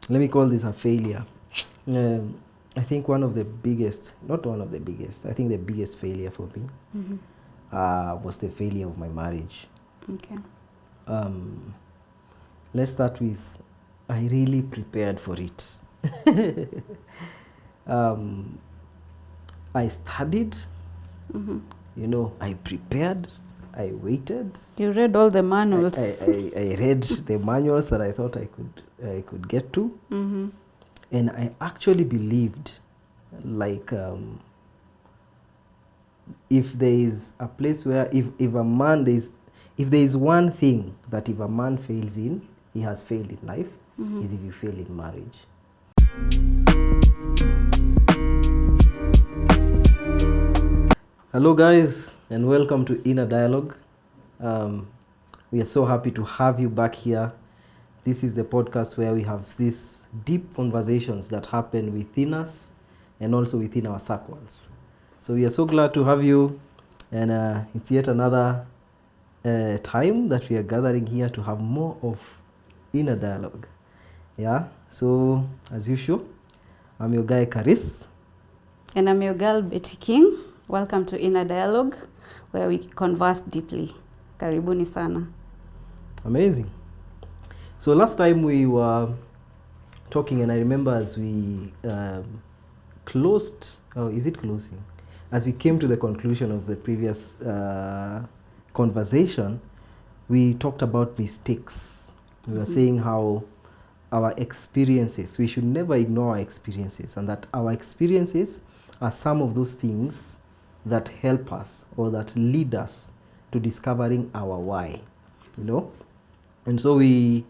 let me call this a failure. I think one of the biggest, not one of the biggest, I think the biggest failure for me was the failure of my marriage. Okay. Let's start with, I really prepared for it. I studied, I prepared, I waited. You read all the manuals. I read the manuals that I thought I could get to. And I actually believed, like, if there is a place where if a man if there is one thing that if a man fails in, he has failed in life, is if you fail in marriage. Hello guys, and welcome to Inner Dialogue. We are so happy to have you back here. This is the podcast where we have these deep conversations that happen within us and also within our circles. So we are so glad to have you, and it's yet another time that we are gathering here to have more of Inner Dialogue. Yeah, so as usual, I'm your guy Karis. And I'm your girl Betty King. Welcome to Inner Dialogue, where we converse deeply. Karibuni sana. Amazing. So last time we were talking, and I remember as we closed, is it closing? As we came to the conclusion of the previous conversation, we talked about mistakes. We were saying how our experiences, we should never ignore our experiences, and that our experiences are some of those things that help us or that lead us to discovering our why, And so we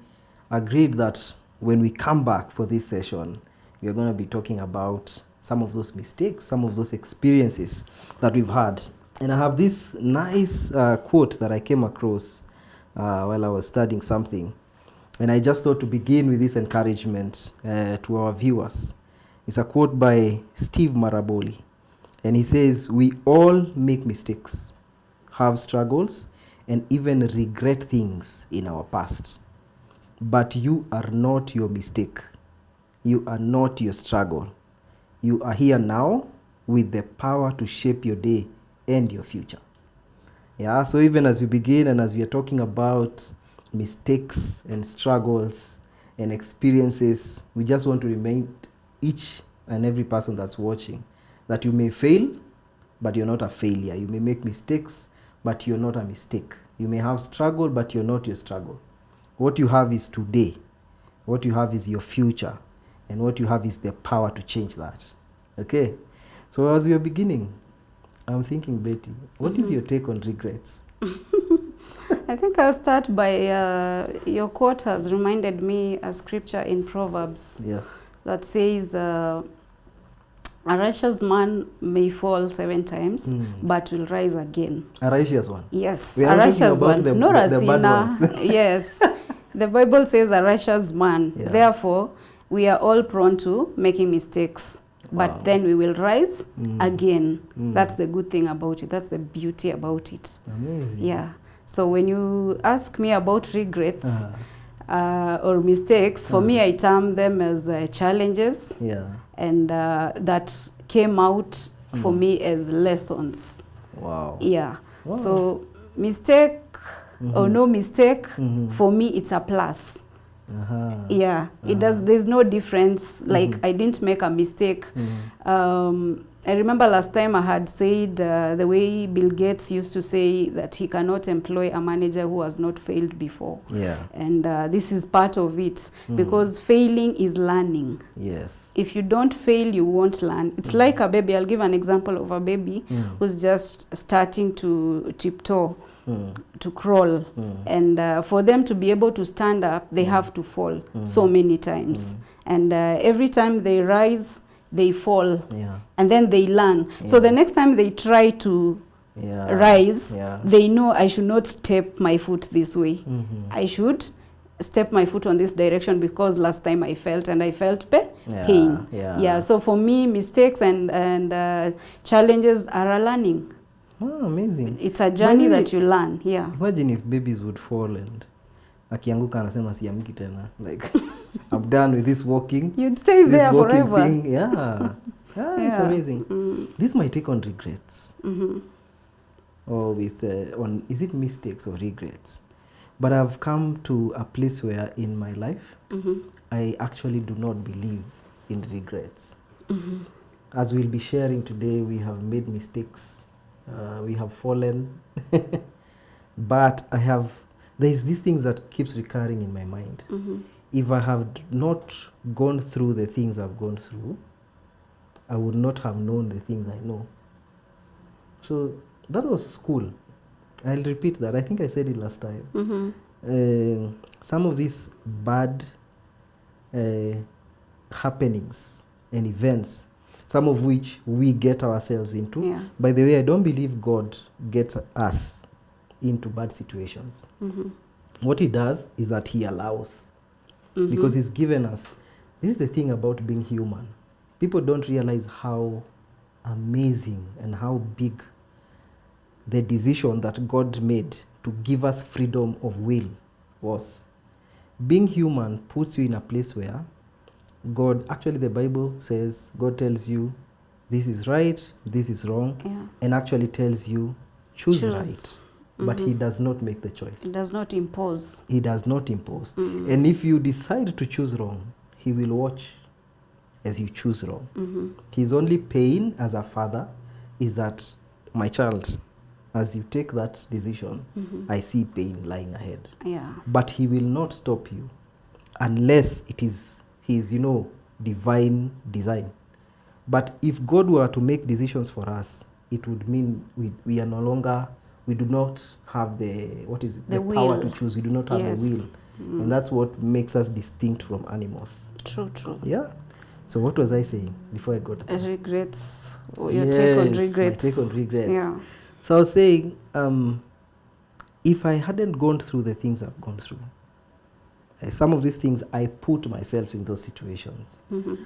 agreed that when we come back for this session, we are going to be talking about some of those mistakes, some of those experiences that we've had. And I have this nice quote that I came across while I was studying something. And I just thought to begin with this encouragement to our viewers. It's a quote by Steve Maraboli. And he says, "We all make mistakes, have struggles, and even regret things in our past. But you are not your mistake. You are not your struggle. You are here now with the power to shape your day and your future." Yeah, so even as we begin and as we are talking about mistakes and struggles and experiences, we just want to remind each and every person that's watching that you may fail, but you're not a failure. You may make mistakes, but you're not a mistake. You may have struggle, but you're not your struggle. What you have is today. What you have is your future. And what you have is the power to change that. Okay? So as we are beginning, I'm thinking, Betty, what is your take on regrets? I think I'll start by your quote has reminded me a scripture in Proverbs that says, "A righteous man may fall 7 times, but will rise again." A righteous one? Yes, a righteous one. Not a sinner. Yes. The Bible says a righteous man. Yeah. Therefore, we are all prone to making mistakes. But then we will rise again. That's the good thing about it. That's the beauty about it. Amazing. Yeah. So when you ask me about regrets or mistakes, for me I term them as challenges. Yeah. And that came out for me as lessons. Wow. Yeah. Wow. So mistake or no mistake, for me it's a plus. Yeah, it does. There's no difference. Like I didn't make a mistake. I remember last time I had said the way Bill Gates used to say that he cannot employ a manager who has not failed before. Yeah. And this is part of it because failing is learning. Yes. If you don't fail, you won't learn. It's like a baby. I'll give an example of a baby who's just starting to tiptoe. To crawl, and for them to be able to stand up, they have to fall so many times, and every time they rise, they fall, and then they learn. So the next time they try to rise, they know I should not step my foot this way. I should step my foot on this direction because last time I felt pain. Yeah. So for me, mistakes and challenges are a learning. Oh, amazing. It's a journey that you learn. Yeah. Imagine if babies would fall and akianguka anasema siamki tena, like I'm done with this walking. You'd stay This there walking forever. thing, yeah. It's amazing. This is my take on regrets. Or with on, is it mistakes or regrets? But I've come to a place where in my life I actually do not believe in regrets. As we'll be sharing today, we have made mistakes, we have fallen, but there's these things that keeps recurring in my mind. If I have not gone through the things I've gone through, I would not have known the things I know. So that was school. I'll repeat that. I think I said it last time. Some of these bad happenings and events, some of which we get ourselves into. Yeah. By the way, I don't believe God gets us into bad situations. What he does is that he allows. Because he's given us, this is the thing about being human. People don't realize how amazing and how big the decision that God made to give us freedom of will was. Being human puts you in a place where God, actually the Bible says, God tells you this is right, this is wrong, and actually tells you choose. Right. But he does not make the choice. It does not impose. He does not impose. And if you decide to choose wrong, he will watch as you choose wrong. His only pain as a father is that, my child, as you take that decision, I see pain lying ahead. Yeah. But he will not stop you unless it is his, divine design. But if God were to make decisions for us, it would mean we are no longer, we do not have the power to choose. We do not have the will. And that's what makes us distinct from animals. True. Yeah. So what was I saying before I got there? Regrets. Your take on regrets. My take on regrets. Yeah. So I was saying, if I hadn't gone through the things I've gone through, some of these things I put myself in those situations.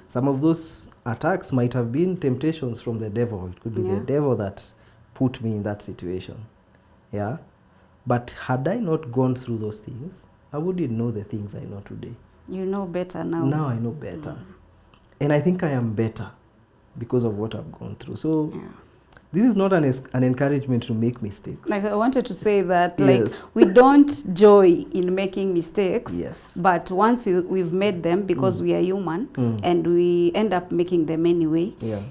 Some of those attacks might have been temptations from the devil. It could be the devil that put me in that situation. Yeah. But had I not gone through those things, I wouldn't know the things I know today. You know better now. Now I know better. And I think I am better because of what I've gone through. So this is not an encouragement to make mistakes. Like I wanted to say that, we don't joy in making mistakes. Yes. But once we've made them, because we are human, and we end up making them anyway. Yeah.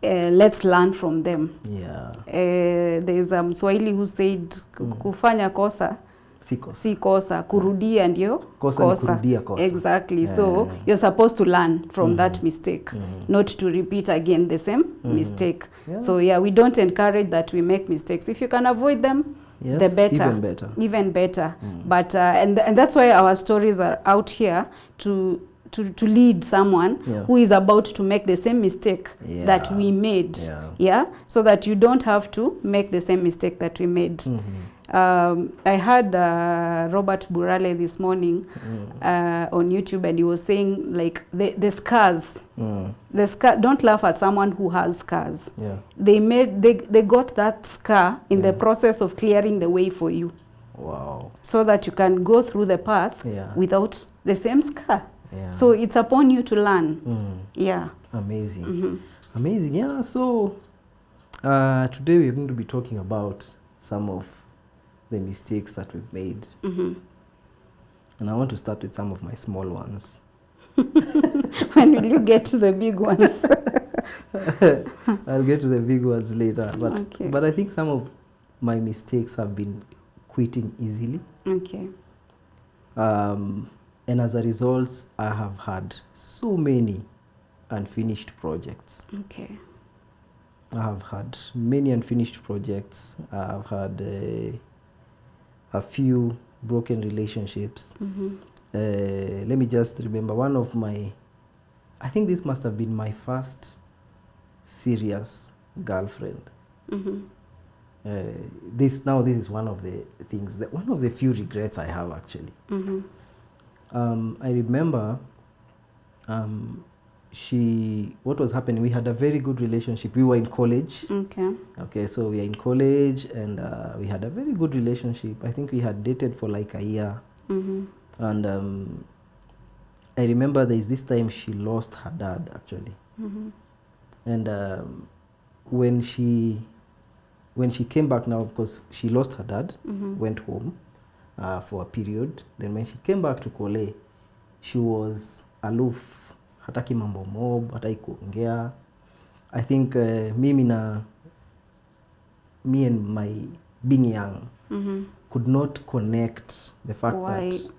Let's learn from them. Yeah. There's Swahili who said, kufanya kosa si kosa, kurudia ndio kosa. Exactly. So you're supposed to learn from that mistake, not to repeat again the same mistake. So we don't encourage that we make mistakes. If you can avoid them, the better. Even better. But and that's why our stories are out here to lead someone who is about to make the same mistake that we made. So that you don't have to make the same mistake that we made. I heard Robert Burale this morning on YouTube, and he was saying, like, the scars. Don't laugh at someone who has scars. They got that scar in the process of clearing the way for you. Wow. So that you can go through the path without the same scar. So it's upon you to learn. Amazing. Amazing. Yeah. So today we're going to be talking about some of the mistakes that we've made. And I want to start with some of my small ones. When will you get to the big ones? I'll get to the big ones later. But I think some of my mistakes have been quitting easily. And as a result, I have had so many unfinished projects. I have had many unfinished projects. I've had a few broken relationships. Let me just remember one of my, I think this must have been my first serious girlfriend. This is one of the things, one of the few regrets I have actually. I remember what was happening, we had a very good relationship. We were in college. So we are in college, and we had a very good relationship. I think we had dated for like a year. And I remember there's this time she lost her dad, actually. And when she came back now, because she lost her dad, went home for a period. Then when she came back to Kole, she was aloof, hataki mambo mob, hataki kuongea. I think me and my being young could not connect the fact Why that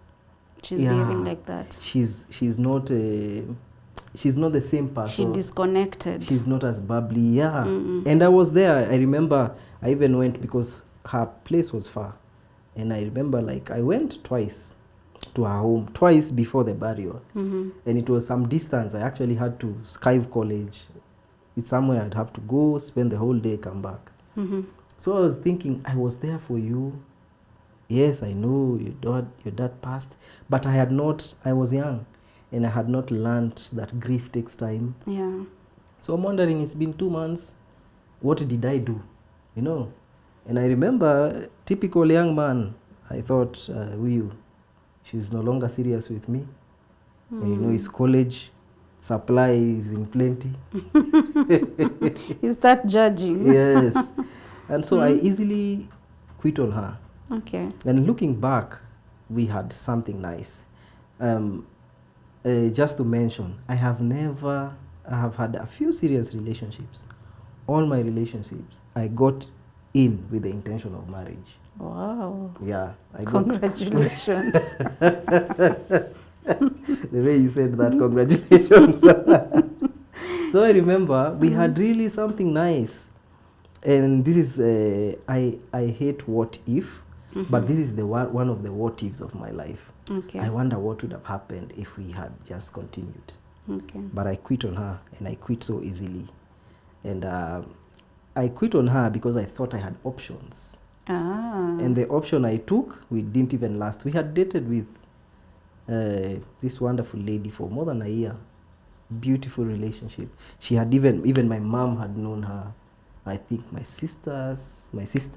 she's behaving like that. she's not the same person. She disconnected. She's not as bubbly. Yeah. And I was there. I remember I even went because her place was far. And I remember like I went twice to her home, twice before the burial. And it was some distance. I actually had to Skive College. It's somewhere I'd have to go, spend the whole day, come back. So I was thinking, I was there for you. Yes, I know your dad passed. But I was young. And I had not learned that grief takes time. Yeah. So I'm wondering, it's been 2 months. What did I do? You know? And I remember, typical young man, I thought, she's no longer serious with me. And, you know, it's college, supply is in plenty. You start judging. Yes. And so I easily quit on her. Okay. And looking back, we had something nice. Just to mention, I have had a few serious relationships. All my relationships, I got in with the intention of marriage. Wow. Yeah. Congratulations. The way you said that, congratulations. So I remember we had really something nice. And this is, I hate what if, but this is one of the what ifs of my life. Okay. I wonder what would have happened if we had just continued. Okay. But I quit on her, and I quit so easily. And I quit on her because I thought I had options. And the option I took, we didn't even last. We had dated with this wonderful lady for more than a year. Beautiful relationship. She had even my mom had known her. I think my sister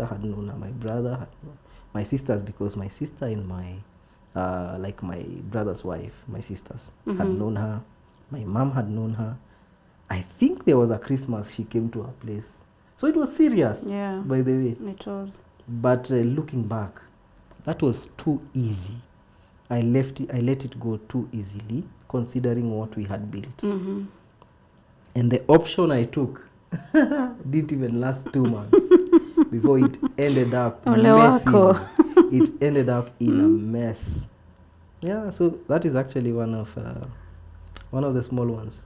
had known her. My brother had known my sisters, because my sister and my my brother's wife, my sisters had known her. My mom had known her. I think there was a Christmas she came to our place. So it was serious, by the way. It was. But looking back, that was too easy. I let it go too easily, considering what we had built. And the option I took didn't even last 2 months before it ended up messy. It ended up in a mess. Yeah, so that is actually one of the small ones.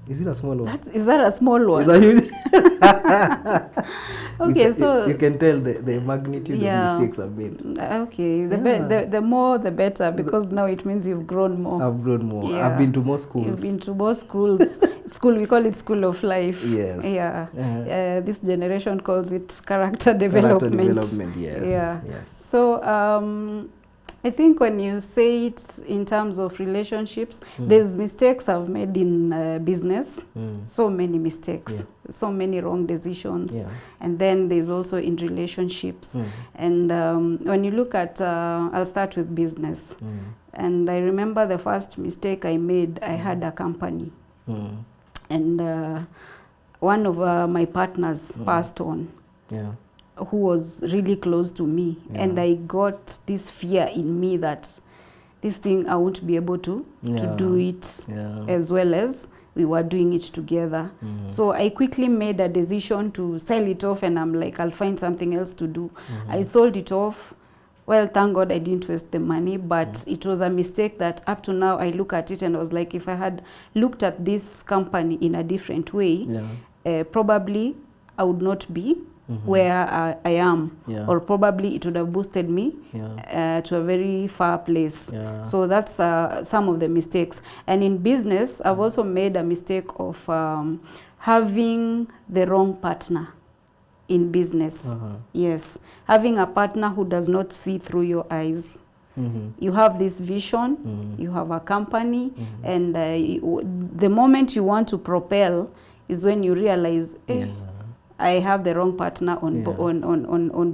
Is it a small one? Is that a small one? Is that huge? Okay, so you can tell the magnitude of mistakes I've made. Okay, the more the better, because now it means you've grown more. I've grown more. Yeah. I've been to more schools. You've been to more schools. We call it school of life. Yes. Yeah. This generation calls it character development. Character development, yes. Yeah. Yes. So I think when you say it in terms of relationships, there's mistakes I've made in business. So many mistakes, so many wrong decisions. And then there's also in relationships. And when you look at, I'll start with business. And I remember the first mistake I made, I had a company. And one of my partners passed on. Who was really close to me, and I got this fear in me that this thing I won't be able to do it as well as we were doing it together. So I quickly made a decision to sell it off, and I'm like, I'll find something else to do. I sold it off. Well, thank God I didn't waste the money, but it was a mistake that up to now I look at it and I was like, if I had looked at this company in a different way, probably I would not be where I am, or probably it would have boosted me to a very far place. So that's some of the mistakes. And in business, I've also made a mistake of having the wrong partner in business. Yes, having a partner who does not see through your eyes. You have this vision, you have a company, and the moment you want to propel is when you realize, I have the wrong partner on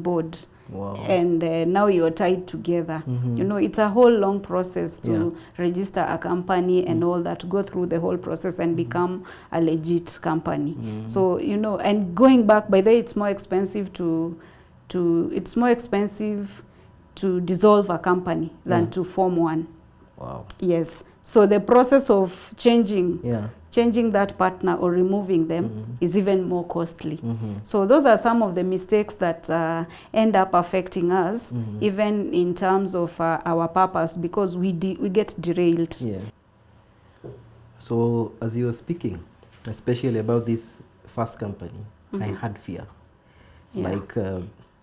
board. Wow. And now you're tied together. You know, it's a whole long process to register a company and all that, go through the whole process and become a legit company. So, you know, and going back, by the way, it's more expensive to dissolve a company than to form one. Wow. Yes. So the process of changing that partner or removing them is even more costly. So those are some of the mistakes that end up affecting us, even in terms of our purpose, because we get derailed. Yeah. So as you were speaking, especially about this first company, I had fear. Like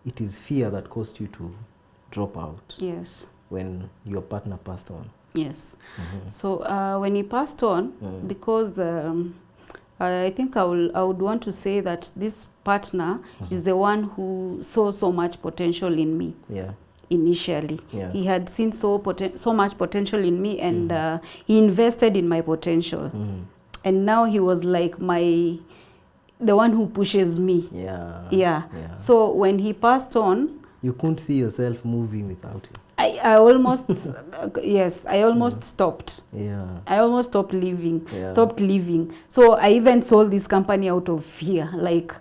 it is fear that caused you to drop out. Yes. When your partner passed on. Yes. So when he passed on, because I think I would want to say that this partner is the one who saw so much potential in me. Yeah. Initially, he had seen so much potential in me, and he invested in my potential. And now he was like the one who pushes me. Yeah. So when he passed on, you couldn't see yourself moving without him. I almost yes, I almost stopped. I almost stopped living. So I even sold this company out of fear, like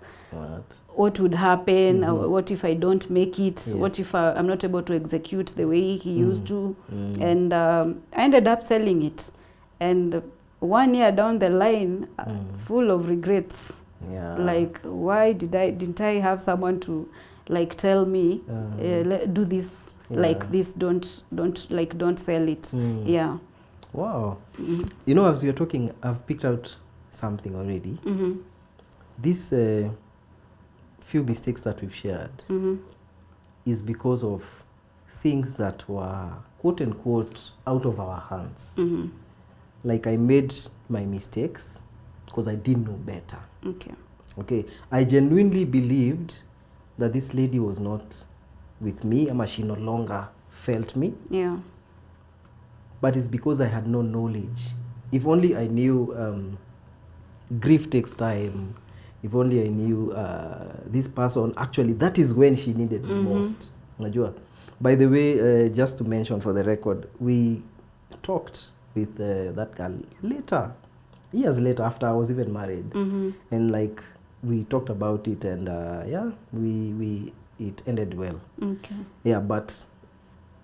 what would happen, what if I don't make it, what if I'm not able to execute the way he used to. And I ended up selling it, and 1 year down the line, full of regrets. Like, why didn't I have someone to like tell me do this like this, don't sell it. Wow. You know, as you're talking, I've picked out something already. This few mistakes that we've shared is because of things that were quote unquote out of our hands. Like, I made my mistakes because I didn't know better. Okay. I genuinely believed that this lady was not with me, or she no longer felt me. But it's because I had no knowledge. If only I knew grief takes time. If only I knew this person, actually, that is when she needed me most. Najua. By the way, just to mention for the record, we talked with that girl later, years later, after I was even married. And like, we talked about it, and it ended well. But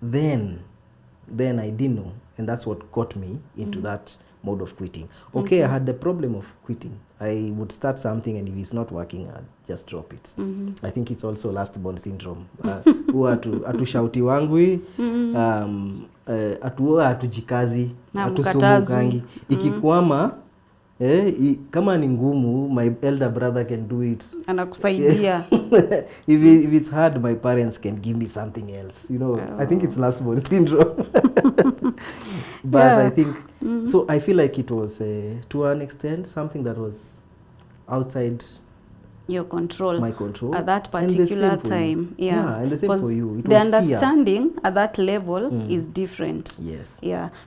then I didn't know, and that's what got me into that mode of quitting. I had the problem of quitting. I would start something, and if it's not working, I'd just drop it. I think it's also last born syndrome. Atushauti wangwi, atujikazi, atusumukangi. Ikikwama, kama ni ngumu, my elder brother can do it. Anakusaidia. If it's hard, my parents can give me something else. You know, I think it's last born syndrome. But I think, so I feel like it was, to an extent, something that was outside your control, my control at that particular time. And the same for you. It the was understanding fear at that level is different.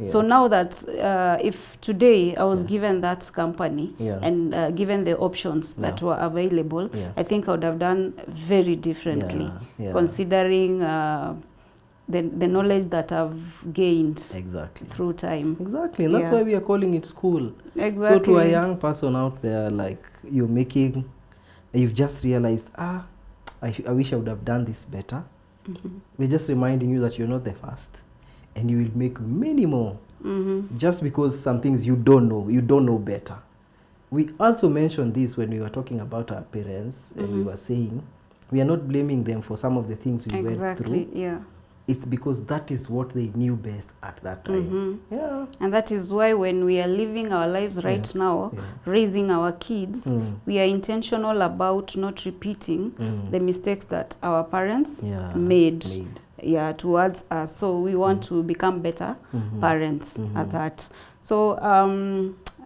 So now that if today I was given that company and given the options that were available, I think I would have done very differently, considering the knowledge that I've gained through time. And that's why we are calling it school. So to a young person out there, like, you've just realized, I wish I would have done this better. We're just reminding you that you're not the first, and you will make many more. Just because some things you don't know better. We also mentioned this when we were talking about our parents, and we were saying we are not blaming them for some of the things we went through. It's because that is what they knew best at that time. And that is why when we are living our lives right now, raising our kids, we are intentional about not repeating the mistakes that our parents made towards us. So we want to become better parents at that. So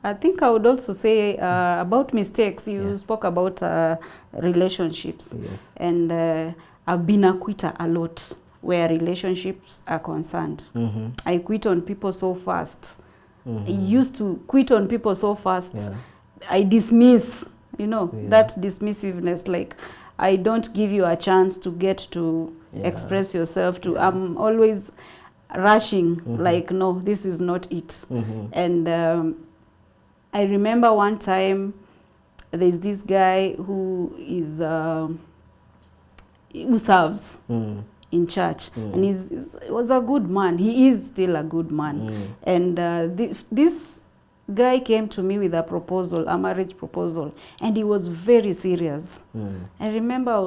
I think I would also say about mistakes, you spoke about relationships. And I've been a quitter a lot where relationships are concerned. I quit on people so fast. I used to quit on people so fast. I dismiss, that dismissiveness, like, I don't give you a chance to get to express yourself. I'm always rushing, like, no, this is not it. And I remember one time there's this guy who is who serves in church, and he was a good man. He is still a good man. And this guy came to me with a proposal, a marriage proposal, and he was very serious. I remember I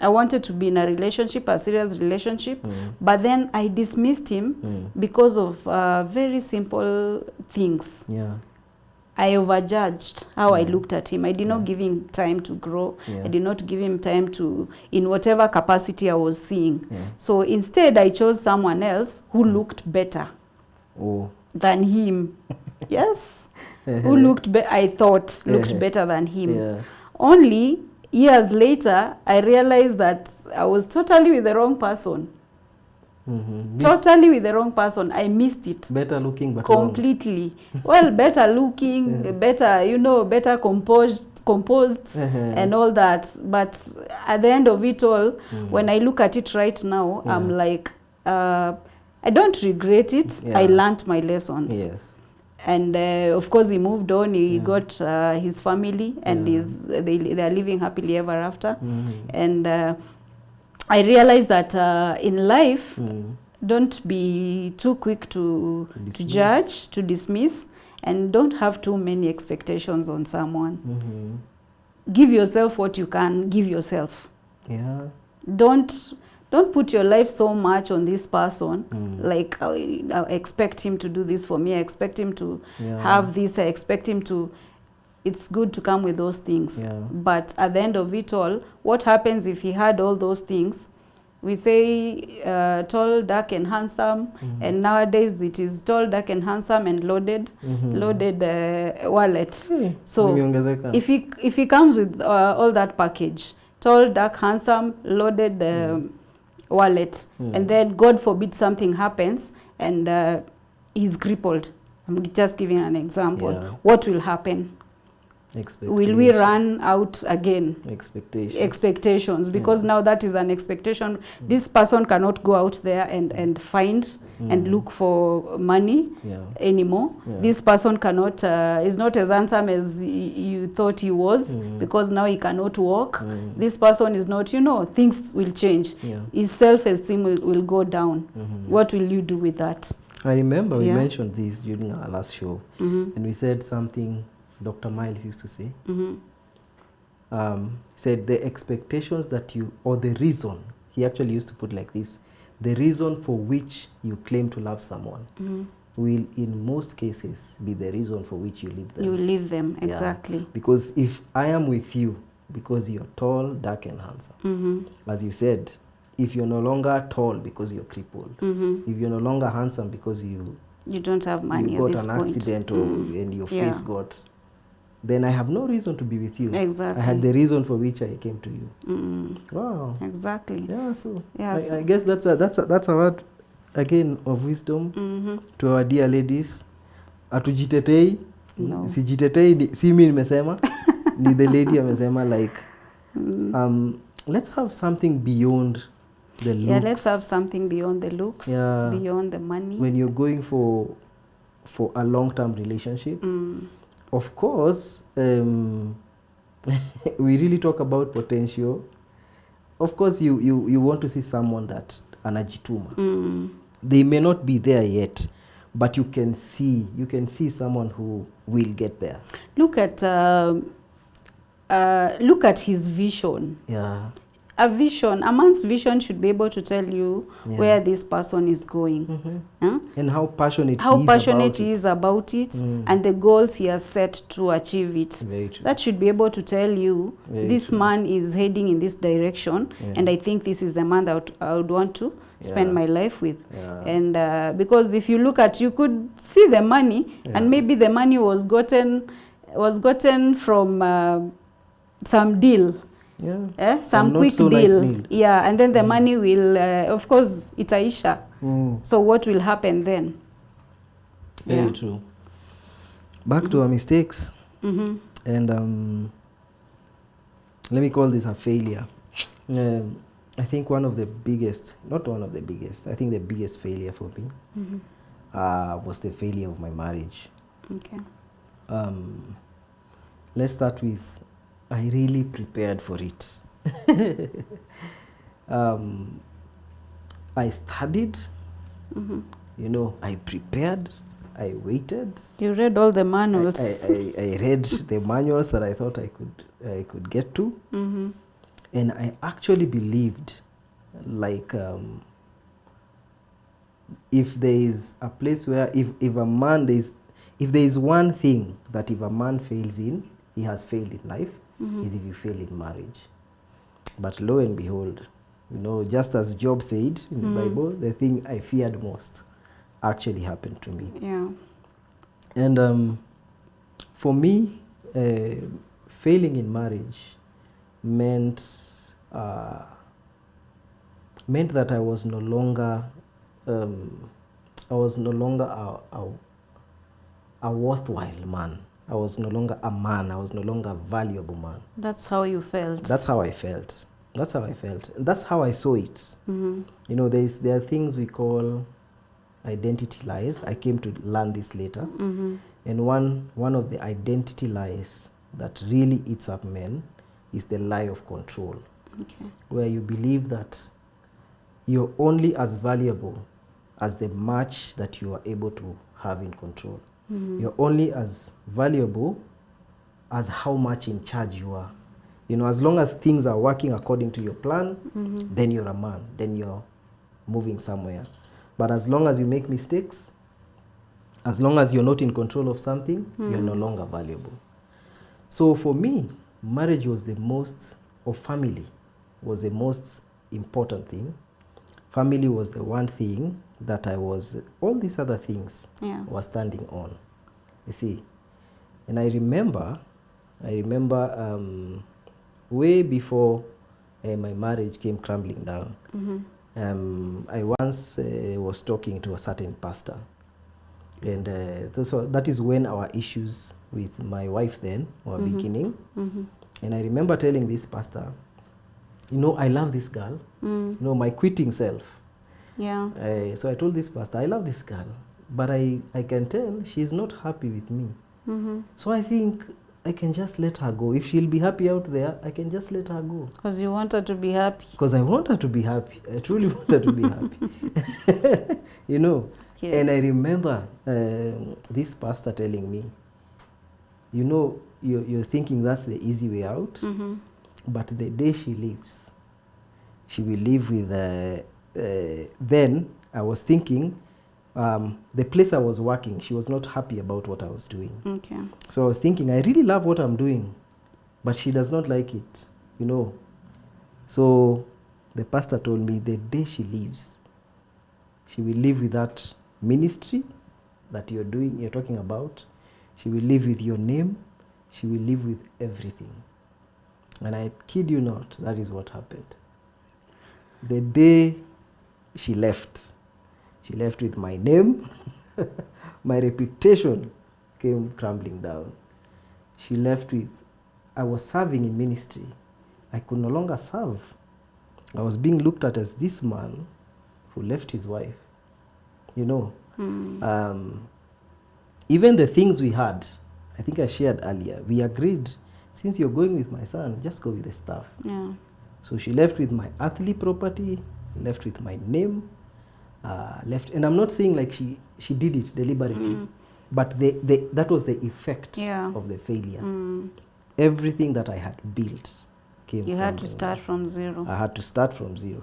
wanted to be in a relationship, a serious relationship, but then I dismissed him because of very simple things. I overjudged how I looked at him. I did not give him time to grow. I did not give him time to, in whatever capacity I was seeing. So instead, I chose someone else who looked better than him. Yes. Who I thought looked better than him. Only years later, I realized that I was totally with the wrong person. Totally with the wrong person. I missed it. Better looking, but completely. Well, better looking, better, better composed and all that. But at the end of it all, when I look at it right now, I'm like, I don't regret it. I learned my lessons. And of course, he moved on. He got his family, and they are living happily ever after. And I realized that in life, don't be too quick to judge, to dismiss, and don't have too many expectations on someone. Give yourself what you can give yourself. Don't put your life so much on this person. Like, I expect him to do this for me. I expect him to have this. I expect him to... It's good to come with those things. But at the end of it all, what happens if he had all those things? We say tall, dark, and handsome. And nowadays it is tall, dark, and handsome, and loaded wallet. So if he comes with all that package, tall, dark, handsome, loaded wallet, and then God forbid something happens and he's crippled. I'm just giving an example. What will happen? Will we run out again? Expectations, because now that is an expectation. This person cannot go out there and find and look for money anymore. This person cannot is not as handsome as you thought he was, because now he cannot walk. This person is not, things will change. His self-esteem will go down. What will you do with that? I remember we mentioned this during our last show, and we said something Dr. Miles used to say. Said the expectations that or the reason, he actually used to put like this, the reason for which you claim to love someone will in most cases be the reason for which you leave them. You leave them, exactly. Because if I am with you because you're tall, dark, and handsome, as you said, if you're no longer tall because you're crippled, if you're no longer handsome because you don't have money, you got an accident and your face got... then I have no reason to be with you. Exactly. I had the reason for which I came to you. Wow. Exactly. Yeah, so I guess that's a word again of wisdom to our dear ladies. Atujitetei. No. Sijitetei, si mimi nimesema. Ni the lady amesema, like let's have something beyond the looks. Yeah, let's have something beyond the looks, beyond the money. When you're going for a long-term relationship, of course, we really talk about potential. Of course, you want to see someone that anajituma. They may not be there yet, but you can see someone who will get there. Look at his vision. A man's vision should be able to tell you where this person is going. And how passionate he is about it, and the goals he has set to achieve it. Very true. That should be able to tell you, this man is heading in this direction, and I think this is the man that I would want to spend my life with. And because if you look at, you could see the money, and maybe the money was gotten from some deal. Some quick deal. Nice deal. And then the money will, of course, itaisha. So what will happen then? Very true. back to our mistakes. Mm-hmm. And let me call this a failure. I think one of the biggest, not one of the biggest, I think the biggest failure for me was the failure of my marriage. Okay. Let's start with, I really prepared for it. I studied, you know, I prepared, I waited. You read all the manuals. I read the manuals that I thought I could get to. Mm-hmm. And I actually believed, like, if there is a place where if a man, if there is one thing that if a man fails in, he has failed in life, is if you fail in marriage. But lo and behold, you know, just as Job said in the Bible, the thing I feared most actually happened to me. Yeah. And for me, failing in marriage meant that I was no longer a worthwhile man. I was no longer a man. I was no longer a valuable man. That's how you felt. That's how I felt. That's how I felt. That's how I saw it. You know, there are things we call identity lies. I came to learn this later. And one of the identity lies that really eats up men is the lie of control. Okay. Where you believe that you're only as valuable as the much that you are able to have in control. You're only as valuable as how much in charge you are. You know, as long as things are working according to your plan, then you're a man, then you're moving somewhere. But as long as you make mistakes, as long as you're not in control of something, you're no longer valuable. So for me, marriage was the most, or family was the most important thing. Family was the one thing that all these other things were standing on, you see. And I remember way before my marriage came crumbling down, I once was talking to a certain pastor. And so that is when our issues with my wife then were beginning. And I remember telling this pastor, you know, I love this girl, you know, my quitting self. Yeah. So I told this pastor, I love this girl, but I can tell she's not happy with me. So I think I can just let her go. If she'll be happy out there, I can just let her go. Because you want her to be happy. Because I want her to be happy. I truly want her to be happy. You know. Yeah. And I remember this pastor telling me, you know, you're thinking that's the easy way out, but the day she leaves, she will live with, then I was thinking, the place I was working, she was not happy about what I was doing. Okay. So I was thinking, I really love what I'm doing, but she does not like it, you know. So the pastor told me the day she leaves, she will live with that ministry that you're talking about. She will live with your name. She will live with everything. And I kid you not, that is what happened. The day she left with my name, my reputation came crumbling down. She left with, I was serving in ministry. I could no longer serve. I was being looked at as this man who left his wife. You know, even the things we had, I think I shared earlier, we agreed, since you're going with my son, just go with the stuff. Yeah. So she left with my earthly property, left with my name, left, and I'm not saying like she did it deliberately, but that was the effect of the failure. Everything that I had built came. You had to start from zero. I had to start from zero.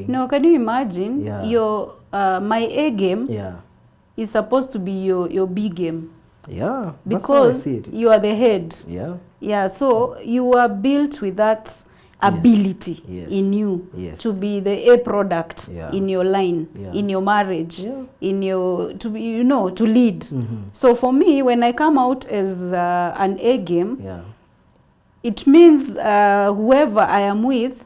No, can you imagine your my A game is supposed to be your B game. Yeah, because you are the head. Yeah. Yeah, so you are built with that ability Yes. in you Yes. to be the A product Yeah. in your line, Yeah. in your marriage, Yeah. in your, to be, you know, to lead. So for me, when I come out as an A game, Yeah. it means whoever I am with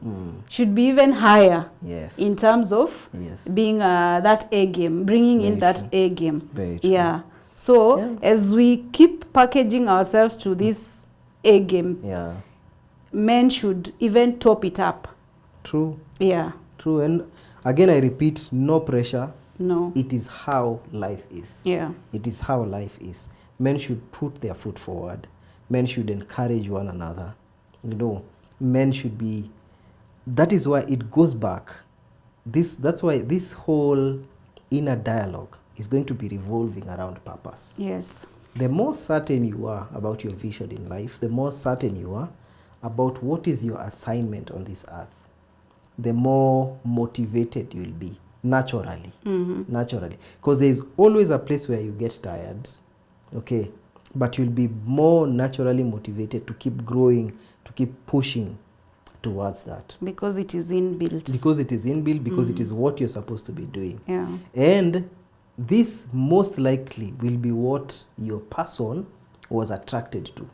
should be even higher Yes. in terms of Yes. being that A game, bringing in Very that true. A game. Very true. Yeah. So Yeah. as we keep packaging ourselves to this A game, Yeah. men should even top it up. True. Yeah. True. And again, I repeat, no pressure. No. It is how life is. Yeah. It is how life is. Men should put their foot forward. Men should encourage one another. You know, men should be. That is why it goes back. That's why this whole inner dialogue is going to be revolving around purpose. Yes. The more certain you are about your vision in life, the more certain you are about what is your assignment on this earth, the more motivated you'll be naturally. Naturally. Because there is always a place where you get tired, okay? But you'll be more naturally motivated to keep growing, to keep pushing towards that. Because it is inbuilt. Because it is inbuilt, because it is what you're supposed to be doing. Yeah. And this most likely will be what your person was attracted to.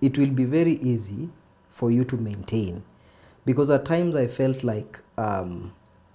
It will be very easy for you to maintain. Because at times I felt like